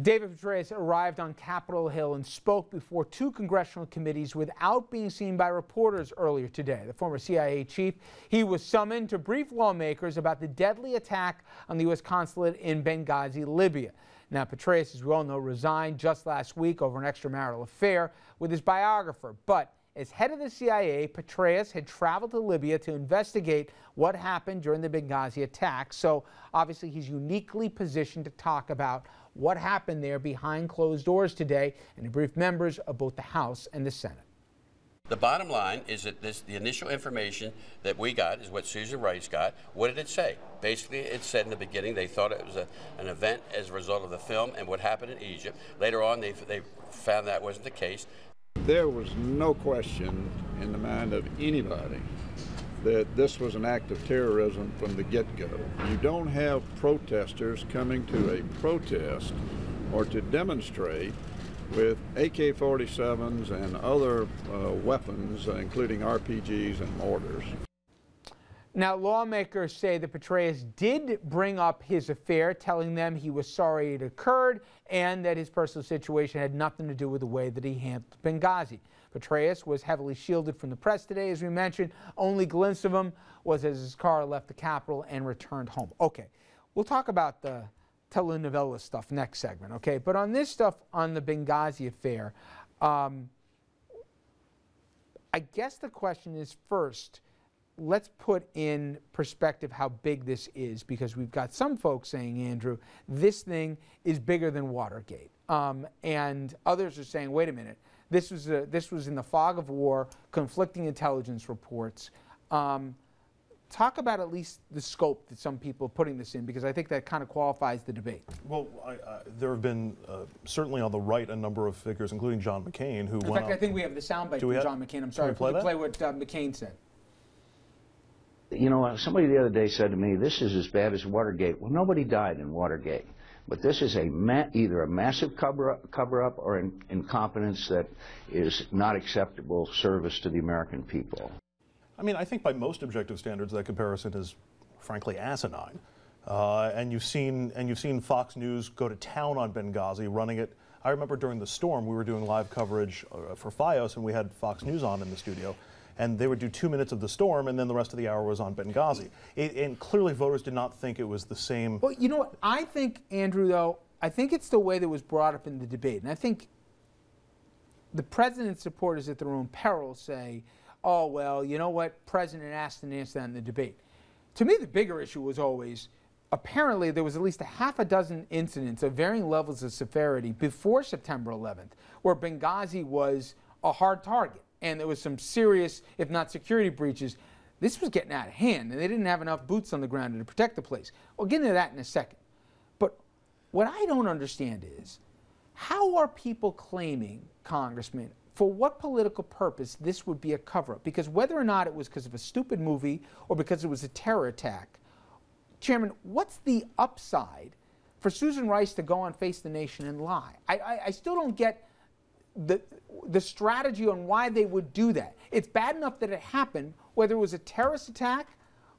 David Petraeus arrived on Capitol Hill and spoke before two congressional committees without being seen by reporters earlier today. The former CIA chief, he was summoned to brief lawmakers about the deadly attack on the U.S. consulate in Benghazi, Libya. Now, Petraeus, as we all know, resigned just last week over an extramarital affair with his biographer. But as head of the CIA, Petraeus had traveled to Libya to investigate what happened during the Benghazi attack. So obviously he's uniquely positioned to talk about what happened there behind closed doors today and to brief members of both the House and the Senate. The bottom line is that the initial information that we got is what Susan Rice got. What did it say? Basically, it said in the beginning they thought it was an event as a result of the film and what happened in Egypt. Later on, they found that wasn't the case. There was no question in the mind of anybody that this was an act of terrorism from the get-go. You don't have protesters coming to a protest or to demonstrate with AK-47s and other weapons, including RPGs and mortars. Now, lawmakers say that Petraeus did bring up his affair, telling them he was sorry it occurred and that his personal situation had nothing to do with the way that he handled Benghazi. Petraeus was heavily shielded from the press today, as we mentioned. Only glimpse of him was as his car left the Capitol and returned home. Okay, we'll talk about the telenovela stuff next segment, okay? But on this stuff, on the Benghazi affair, I guess the question is, first, let's put in perspective how big this is, because we've got some folks saying, Andrew, this thing is bigger than Watergate. And others are saying, wait a minute, this was in the fog of war, conflicting intelligence reports. Talk about at least the scope that some people are putting this in, because I think that kind of qualifies the debate. Well, there have been, certainly on the right, a number of figures, including John McCain, who In fact, I think we have the soundbite from John McCain. I'm sorry, if we could play what McCain said. You know, somebody the other day said to me, this is as bad as Watergate. Well, nobody died in Watergate. But this is either a massive cover-up or incompetence that is not acceptable service to the American people. I mean, I think by most objective standards, that comparison is, frankly, asinine. And you've seen Fox News go to town on Benghazi, running it. I remember during the storm, we were doing live coverage for FiOS, and we had Fox News on in the studio. And they would do 2 minutes of the storm, and then the rest of the hour was on Benghazi. And clearly voters did not think it was the same. Well, you know what? I think, Andrew, though, I think it's the way that was brought up in the debate. And I think the president's supporters at their own peril say, oh, well, you know what? President asked and answered that in the debate. To me, the bigger issue was always, apparently there was at least a half a dozen incidents of varying levels of severity before September 11th, where Benghazi was a hard target. And there was some serious, if not security breaches. This was getting out of hand, and they didn't have enough boots on the ground to protect the place. We'll get into that in a second. But what I don't understand is, how are people claiming, Congressman, for what political purpose this would be a cover-up? Because whether or not it was because of a stupid movie or because it was a terror attack, Chairman, what's the upside for Susan Rice to go on Face the Nation and lie? I still don't get the strategy on why they would do that. It's bad enough that it happened, whether it was a terrorist attack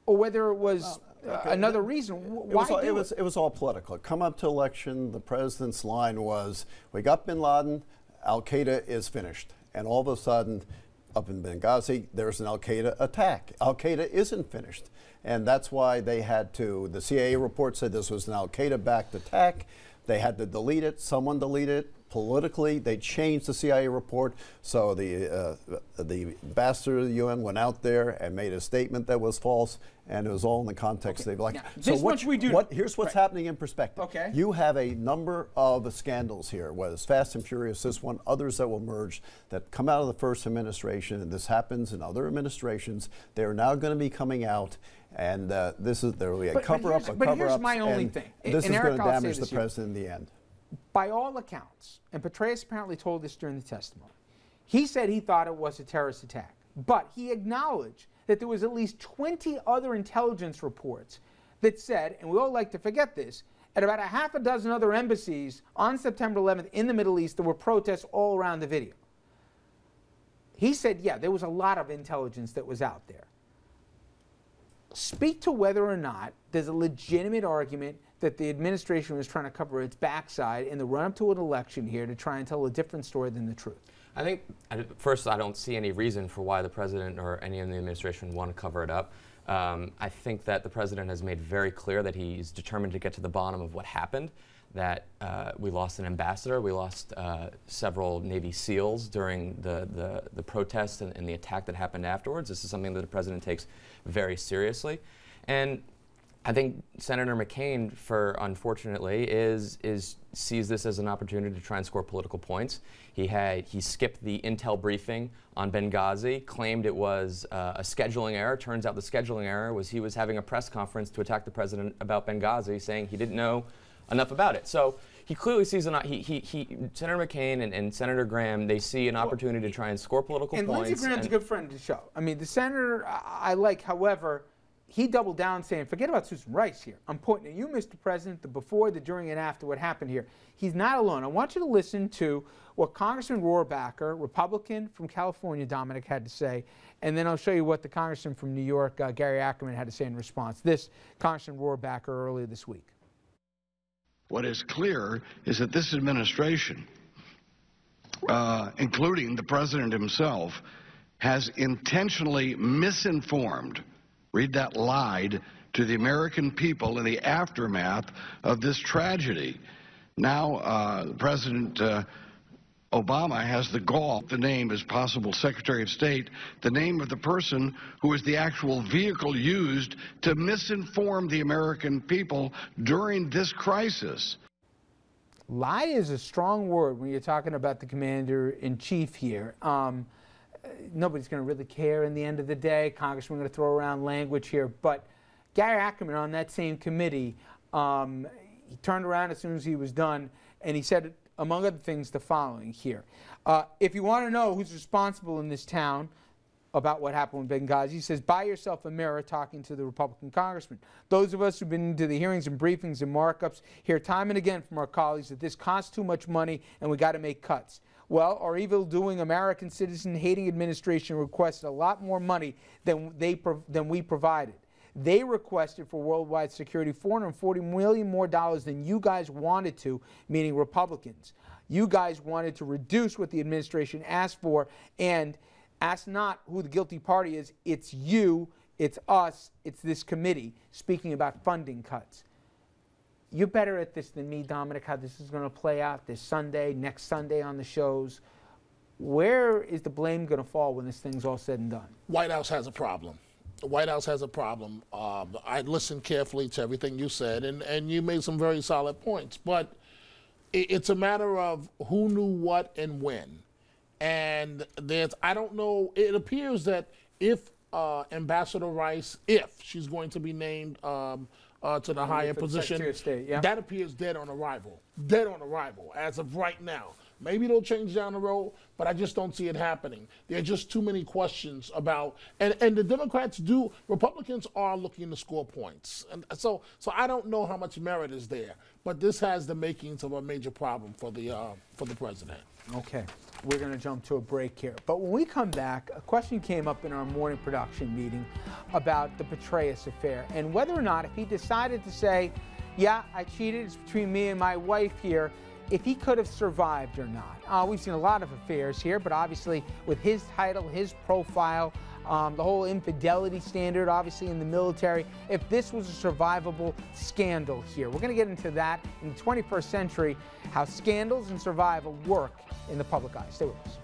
or whether it was another reason. Why it was all political. Come up to election, the president's line was, we got bin Laden, Al-Qaeda is finished. And all of a sudden, up in Benghazi, there's an Al-Qaeda attack. Al-Qaeda isn't finished. And that's why they had to, the CIA report said this was an Al-Qaeda-backed attack. They had to delete it. Someone deleted it. Politically, they changed the CIA report, so the ambassador of the UN went out there and made a statement that was false, and it was all in the context they like. So here's what's happening in perspective. Okay. You have a number of scandals here, whether it's Fast and Furious, this one, others that will merge, that come out of the first administration, and this happens in other administrations. They are now going to be coming out, and there will be a cover-up, But here's my only thing. This is going to damage the president in the end. By all accounts, and Petraeus apparently told this during the testimony, he said he thought it was a terrorist attack. But he acknowledged that there was at least 20 other intelligence reports that said, and we all like to forget this, at about a half a dozen other embassies on September 11th in the Middle East, there were protests all around the video. He said, yeah, there was a lot of intelligence that was out there. Speak to whether or not there's a legitimate argument that the administration was trying to cover its backside in the run-up to an election here to try and tell a different story than the truth? I think, first, I don't see any reason for why the president or any in the administration want to cover it up. I think that the president has made very clear that he's determined to get to the bottom of what happened, that we lost an ambassador, we lost several Navy SEALs during the protests and the attack that happened afterwards. This is something that the president takes very seriously. And I think Senator McCain, unfortunately, sees this as an opportunity to try and score political points. He skipped the intel briefing on Benghazi, claimed it was a scheduling error. Turns out the scheduling error was he was having a press conference to attack the president about Benghazi, saying he didn't know enough about it. So he clearly sees Senator McCain and Senator Graham, they see an opportunity to try and score political points. And Lindsey Graham's a good friend to show. I mean, the senator I like, however, he doubled down saying, forget about Susan Rice here. I'm pointing at you, Mr. President, the before, the during, and after what happened here. He's not alone. I want you to listen to what Congressman Rohrabacher, Republican from California, Dominic, had to say, and then I'll show you what the Congressman from New York, Gary Ackerman, had to say in response. This, Congressman Rohrabacher earlier this week. What is clear is that this administration, including the president himself, has intentionally misinformed, read that, lied to the American people in the aftermath of this tragedy. Now, President Obama has the gall to name as possible Secretary of State the name of the person who is the actual vehicle used to misinform the American people during this crisis. Lie is a strong word when you're talking about the commander-in-chief here. Nobody's going to really care in the end of the day. Congressman going to throw around language here. But Gary Ackerman on that same committee, he turned around as soon as he was done, and he said, among other things, the following here. If you want to know who's responsible in this town about what happened with Benghazi, he says, buy yourself a mirror, talking to the Republican congressman. Those of us who've been to the hearings and briefings and markups hear time and again from our colleagues that this costs too much money and we got to make cuts. Well, our evil-doing, American citizen-hating administration requested a lot more money than we provided. They requested for worldwide security $440 million more than you guys wanted to, meaning Republicans. You guys wanted to reduce what the administration asked for, and ask not who the guilty party is. It's you, it's us, it's this committee speaking about funding cuts. You're better at this than me, Dominic, how this is going to play out this Sunday, next Sunday on the shows. Where is the blame going to fall when this thing's all said and done? White House has a problem. The White House has a problem. I listened carefully to everything you said, and you made some very solid points. But it's a matter of who knew what and when. And I don't know, it appears that if Ambassador Rice, if she's going to be named to the higher position, Secretary of State, yeah. That appears dead on arrival. Dead on arrival as of right now. Maybe it'll change down the road, but I just don't see it happening. There are just too many questions about, and the Republicans are looking to score points. And so I don't know how much merit is there, but this has the makings of a major problem for the president. Okay, we're going to jump to a break here. But when we come back, a question came up in our morning production meeting about the Petraeus affair and whether or not, if he decided to say, yeah, I cheated, it's between me and my wife here, if he could have survived or not. We've seen a lot of affairs here, but obviously with his title, his profile, the whole infidelity standard, obviously in the military, if this was a survivable scandal here. We're going to get into that in the 21st century, how scandals and survival work in the public eye. Stay with us.